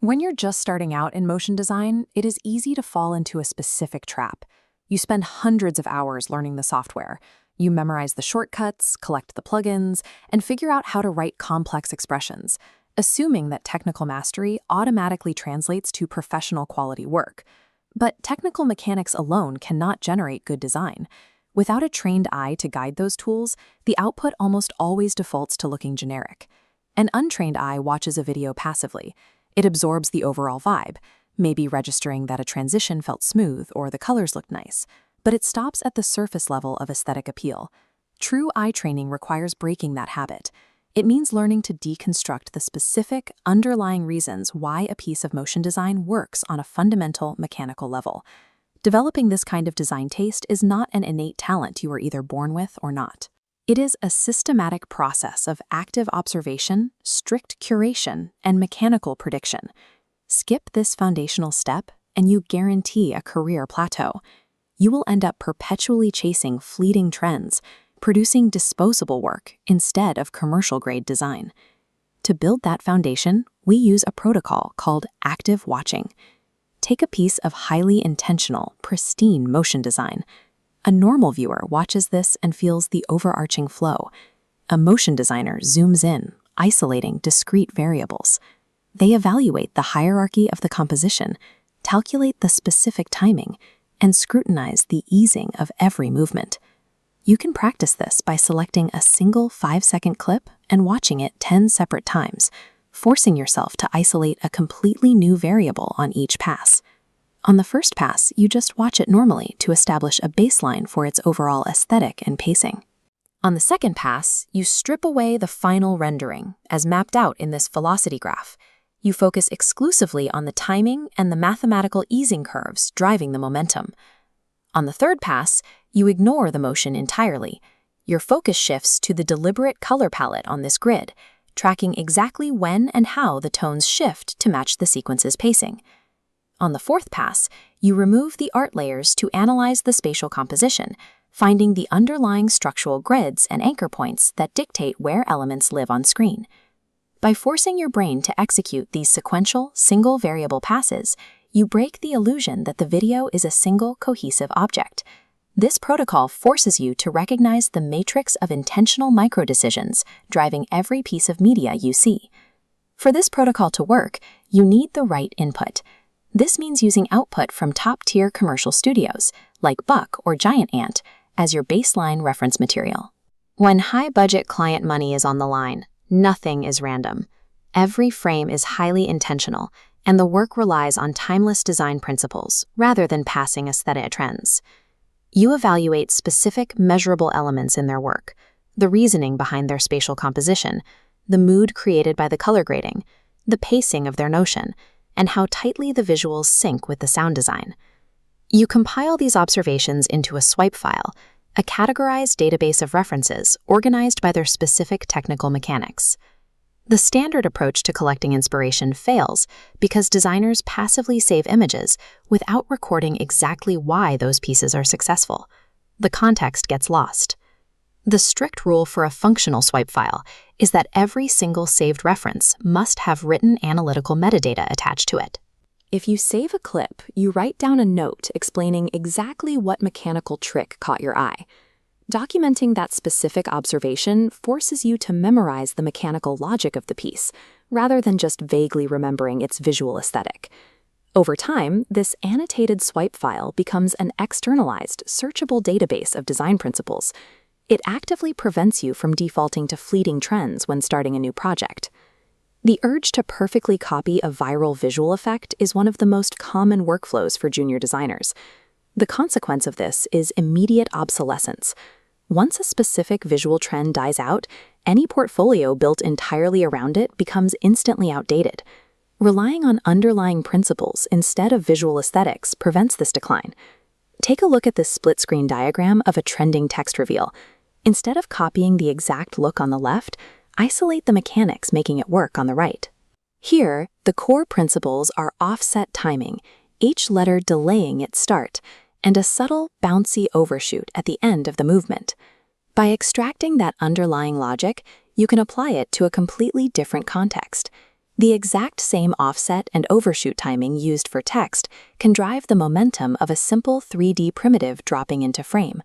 When you're just starting out in motion design, it is easy to fall into a specific trap. You spend hundreds of hours learning the software. You memorize the shortcuts, collect the plugins, and figure out how to write complex expressions, assuming that technical mastery automatically translates to professional quality work. But technical mechanics alone cannot generate good design. Without a trained eye to guide those tools, the output almost always defaults to looking generic. An untrained eye watches a video passively. It absorbs the overall vibe, maybe registering that a transition felt smooth or the colors looked nice, but it stops at the surface level of aesthetic appeal. True eye training requires breaking that habit. It means learning to deconstruct the specific, underlying reasons why a piece of motion design works on a fundamental mechanical level. Developing this kind of design taste is not an innate talent you are either born with or not. It is a systematic process of active observation, strict curation, and mechanical prediction. Skip this foundational step, and you guarantee a career plateau. You will end up perpetually chasing fleeting trends, producing disposable work instead of commercial-grade design. To build that foundation, we use a protocol called active watching. Take a piece of highly intentional, pristine motion design. A normal viewer watches this and feels the overarching flow. A motion designer zooms in, isolating discrete variables. They evaluate the hierarchy of the composition, calculate the specific timing, and scrutinize the easing of every movement. You can practice this by selecting a single 5-second clip and watching it 10 separate times, forcing yourself to isolate a completely new variable on each pass. On the first pass, you just watch it normally to establish a baseline for its overall aesthetic and pacing. On the second pass, you strip away the final rendering, as mapped out in this velocity graph. You focus exclusively on the timing and the mathematical easing curves driving the momentum. On the third pass, you ignore the motion entirely. Your focus shifts to the deliberate color palette on this grid, tracking exactly when and how the tones shift to match the sequence's pacing. On the fourth pass, you remove the art layers to analyze the spatial composition, finding the underlying structural grids and anchor points that dictate where elements live on screen. By forcing your brain to execute these sequential, single-variable passes, you break the illusion that the video is a single, cohesive object. This protocol forces you to recognize the matrix of intentional microdecisions driving every piece of media you see. For this protocol to work, you need the right input. This means using output from top-tier commercial studios, like Buck or Giant Ant, as your baseline reference material. When high-budget client money is on the line, nothing is random. Every frame is highly intentional, and the work relies on timeless design principles rather than passing aesthetic trends. You evaluate specific, measurable elements in their work, the reasoning behind their spatial composition, the mood created by the color grading, the pacing of their notion, and how tightly the visuals sync with the sound design. You compile these observations into a swipe file, a categorized database of references organized by their specific technical mechanics. The standard approach to collecting inspiration fails because designers passively save images without recording exactly why those pieces are successful. The context gets lost. The strict rule for a functional swipe file is that every single saved reference must have written analytical metadata attached to it. If you save a clip, you write down a note explaining exactly what mechanical trick caught your eye. Documenting that specific observation forces you to memorize the mechanical logic of the piece, rather than just vaguely remembering its visual aesthetic. Over time, this annotated swipe file becomes an externalized, searchable database of design principles. It actively prevents you from defaulting to fleeting trends when starting a new project. The urge to perfectly copy a viral visual effect is one of the most common workflows for junior designers. The consequence of this is immediate obsolescence. Once a specific visual trend dies out, any portfolio built entirely around it becomes instantly outdated. Relying on underlying principles instead of visual aesthetics prevents this decline. Take a look at this split-screen diagram of a trending text reveal. Instead of copying the exact look on the left, isolate the mechanics making it work on the right. Here, the core principles are offset timing, each letter delaying its start, and a subtle, bouncy overshoot at the end of the movement. By extracting that underlying logic, you can apply it to a completely different context. The exact same offset and overshoot timing used for text can drive the momentum of a simple 3D primitive dropping into frame.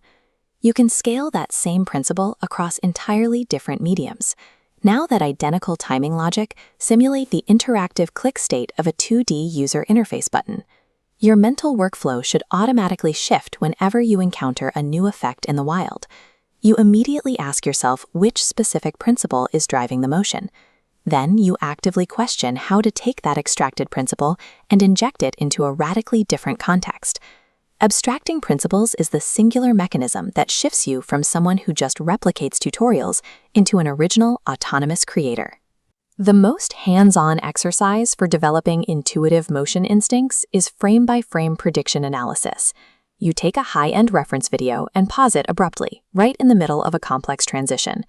You can scale that same principle across entirely different mediums. Now that identical timing logic, simulate the interactive click state of a 2D user interface button. Your mental workflow should automatically shift whenever you encounter a new effect in the wild. You immediately ask yourself which specific principle is driving the motion. Then you actively question how to take that extracted principle and inject it into a radically different context. Abstracting principles is the singular mechanism that shifts you from someone who just replicates tutorials into an original, autonomous creator. The most hands-on exercise for developing intuitive motion instincts is frame-by-frame prediction analysis. You take a high-end reference video and pause it abruptly, right in the middle of a complex transition.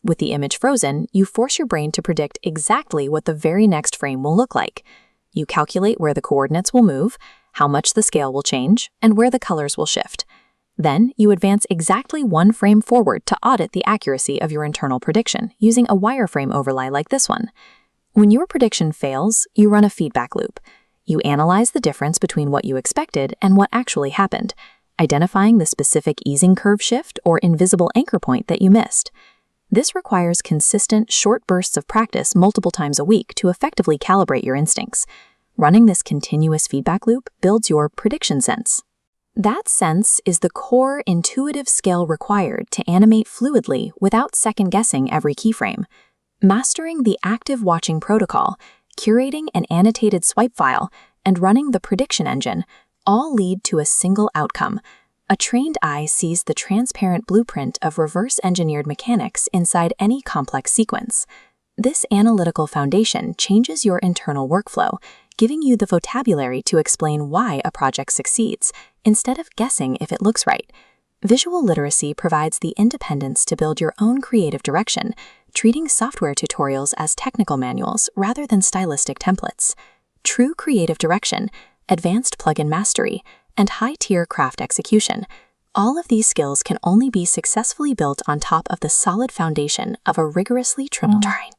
With the image frozen, you force your brain to predict exactly what the very next frame will look like. You calculate where the coordinates will move, how much the scale will change, and where the colors will shift. Then, you advance exactly one frame forward to audit the accuracy of your internal prediction using a wireframe overlay like this one. When your prediction fails, you run a feedback loop. You analyze the difference between what you expected and what actually happened, identifying the specific easing curve shift or invisible anchor point that you missed. This requires consistent, short bursts of practice multiple times a week to effectively calibrate your instincts. Running this continuous feedback loop builds your prediction sense. That sense is the core intuitive skill required to animate fluidly without second-guessing every keyframe. Mastering the active watching protocol, curating an annotated swipe file, and running the prediction engine all lead to a single outcome. A trained eye sees the transparent blueprint of reverse-engineered mechanics inside any complex sequence. This analytical foundation changes your internal workflow, giving you the vocabulary to explain why a project succeeds, instead of guessing if it looks right. Visual literacy provides the independence to build your own creative direction, treating software tutorials as technical manuals rather than stylistic templates. True creative direction, advanced plugin mastery, and high-tier craft execution. All of these skills can only be successfully built on top of the solid foundation of a rigorously triple-trained